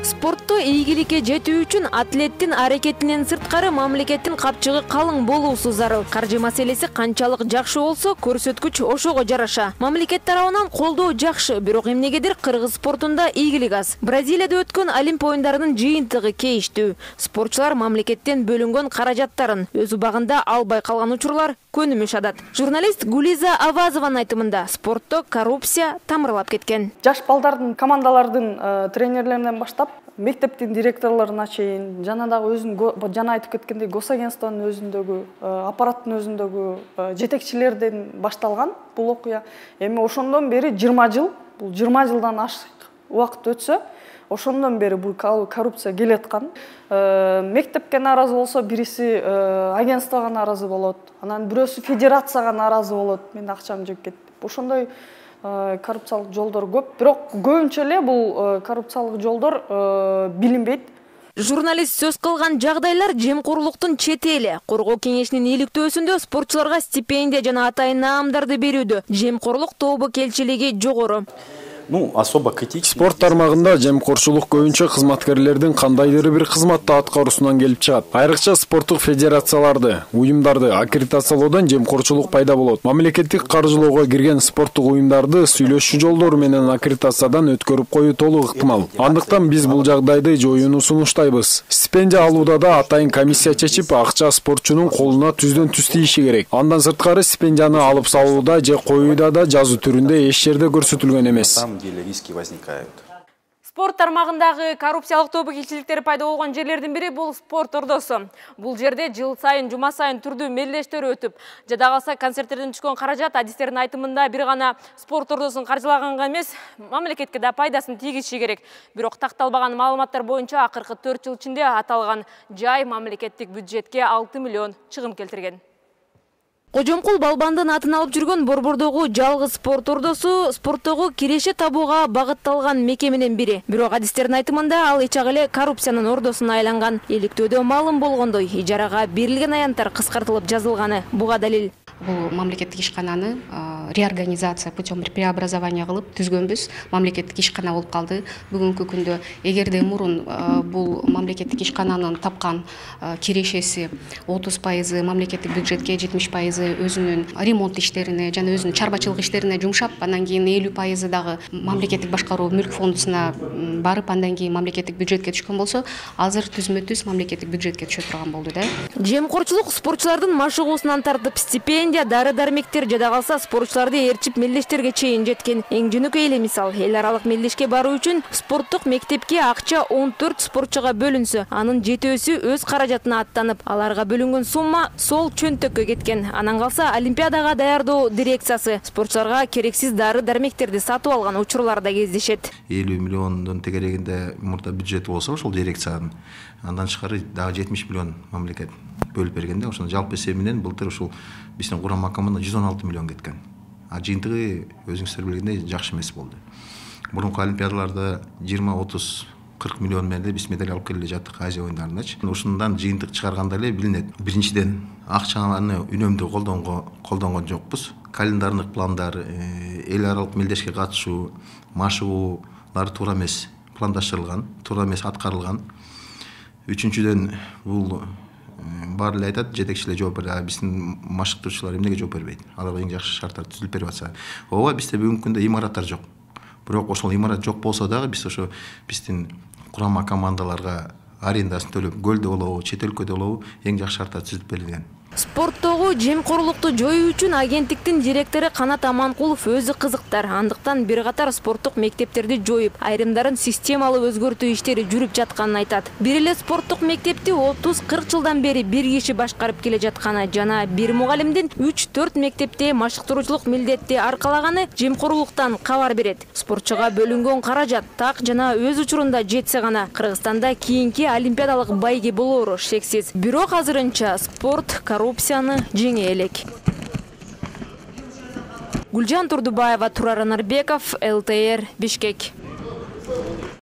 Спортто ийгиликке жетүү үчүн атлеттин аракетинен сырткары мамлекеттин капчыгы калың болуусу зарыл. Каржы маселеси канчалык жакшы болсо, көрсөткүч ошого жараша. Мамлекет тарабынан колдоо жакшы, бирок эмнегедир кыргыз спортунда ийгилик аз. Бразилияда өткөн Олимп оюндарынын жыйынтыгы кейиштүү. Спортчулар мамлекеттен бөлүнгөн каражаттарын өз убагында албай калган учурлар көнүмүш адат. Журналист Гулиза Авазованын айтымында спортто коррупция тамырлап кеткен. Жаш балдардын, командалардын тренерлеринен баштап мектептин директорлоруна чейин, жана дагы өзүнүн жана айтып кеткендей госагентствонун өзүндөгү, аппараттын өзүндөгү жетекчилерден башталган бул окуя. Эми ошондон бери 20 жыл, бул 20 жылдан ашык убакыт өтсө, ошондон бери бул коррупция келаткан. Мектепке наразы болсо, бириси агентствого наразы болот, анан бирөөсү федерацияга наразы болот. Мен акчам жеп кетти. Ошондой коррупциялык жолдор көп, бирок көбүнчө эле бул коррупциялык жолдор билинбейт. Журналист сөз кылган жагдайлар жемкорлуктун чети эле. Коргоо кеңешинин иликтөөсүндө спортчуларга стипендия жана атайын наамдарды берүүдө жемкорлук тобокелчилиги жогору. Спорт тармагында жемкорчулук көбүнчө кызматкерлердин кандайдыр бир кызматты аткаруусунан келип чыгат. Айрыкча спорттук федерацияларды, уюмдарды аккредитациялоодон жемкорчулук пайда болот. Мамлекеттик каржылоого кирген спорттук уюмдарды сүйлөшүү жолдору менен аккредитациядан өткөрүп коюу толук ыктымал. Андыктан биз бул жагдайды жоюуну сунуштайбыз. Стипендия алууда да атайын комиссия чечип, акча спортчунун колуна түздөн түз тийиши керек. Андан сырткары стипендияны алып салууда же коюуда да жазуу түрүндө эч жерде көрсөтүлгөн эмес. Риски возникают. Спорт тармагындагы коррупциялык тобокелчиликтер пайда болгон жерлердин бири бул спорт ордосу. Бул жерде жыл сайын, жума сайын түрдүү мелдештер өтүп, жада калса концерттерден түшкөн каражат адистердин айтымында бир гана спорт ордосун каржылаганга эмес, мамлекетке да пайдасын тийгизиши керек. Бирок такталбаган маалыматтар боюнча акыркы 4 жыл ичинде аталган жай мамлекеттик бюджетке 6 миллион чыгым келтирген. Кожомкул Балбандын атын алып жүргөн Борбордогу жалгыз спорт ордосу спорттогу киреше табууга багытталган мекеменин бири. Бирок адистердин айтымында ал эчак эле коррупциянын ордосуна айланган. Иликтөөдө маалым болгондой, ижарага берилген аянттар кыскартылып жазылганы буга далил. Бул мамлекеттик ишкананы реорганизация путем преобразования кылып түзгөнбүз. Мамлекеттик ишкана болуп калды. Бүгүнкү күндө эгерде мурун бул мамлекеттик ишкананын тапкан кирешеси 30% мамлекеттик бюджетке, 70% өзүнүн ремонт иштерине жана өзүнүн чарбачылык иштерине жумшап, андан кийин 50% дагы мамлекеттик башкаруу мүлк фондусуна барып, андан кийин мамлекеттик бюджетке түшкөн болсо, азыр түзмө-түз мамлекеттик бюджетке түшө турган болду да. Жемкорчулук спортчулардын машыгуусунан тартып стипендия, дары-дармектер жада калса спортчуларды ээрчип мелдештерге чейин жеткен. Эң жөнөкөй эле мисал, эл аралык мелдешке баруу үчүн спорттук мектепке акча 14 спортчуга бөлүнсө, анын жетөөсү өз каражатына аттанып, аларга бөлүнгөн сумма сол чөнтөккө кеткен. Анан калса Олимпиадага даярдоо дирекциясы спортчуларга керексиз дары-дармектерди сатып алган учурлар да кездешет. 50 миллиондун тегерегинде мурда бюджет болсо, ошол дирекциянын андан тышкары дагы 70 миллион мамлекет бөлүп бергенде, ошону жалпы эсебинен былтыр ушул биздин курама команда 116 миллион кеткен. А жыйынтыгы өзүңүздөр билгендей жакшы эмес болду. Мурунку олимпиадаларда 20-30 40 миллион менен биз медаль алып келе жаттык Азия оюндарындачы. Ушундан жыйынтык чыгарганда эле билинет. Биринчиден акчаны үнөмдүү колдонгон жокпуз. Календардык пландар, эл аралык мелдешке катышуу, машыгуулар туура эмес пландаштырылган, туура эмес аткарылган. Үчүнчүдөн бул баары эле айтат, жетекчилер жооп берет, биздин машыктыруучулар эмнеге жооп бербейт? Аларга эң жакшы шарттар түзүлүп берип атса. Ооба, бизде бүгүнкү күндө имараттар жок. Бирок ошол имарат жок болсо дагы биз ошо биздин курама командаларга арендасын төлөп, көлдө болобу, чет өлкөдө болобу, эң жакшы шарттар түзүлүп берилген. Спорттогу жемкорлукту жоюу үчүн агенттиктин директору Канат Аманкулов өзү кызыктар. Андыктан бир катар спорттук мектептерди жоюп, айрымдарын системалуу өзгөртүү иштери жүрүп жатканын айтат. Бир эле спорттук мектепти 30-40 жылдан бери бир киши башкарып келе жатканы жана бир мугалимдин 3-4 мектепте машыктыруучулук милдетти аркалаганы жемкорлуктан кабар берет. Спортчуга бөлүнгөн каражат так жана өз учурунда жетсе гана Кыргызстанда кийинки олимпиадалык байге болоору шексиз. Бирок азырынча спорт коррупцияны жеңе элек. Гүлжан Турдубаева, Турар Анарбеков, ЛТР, Бишкек.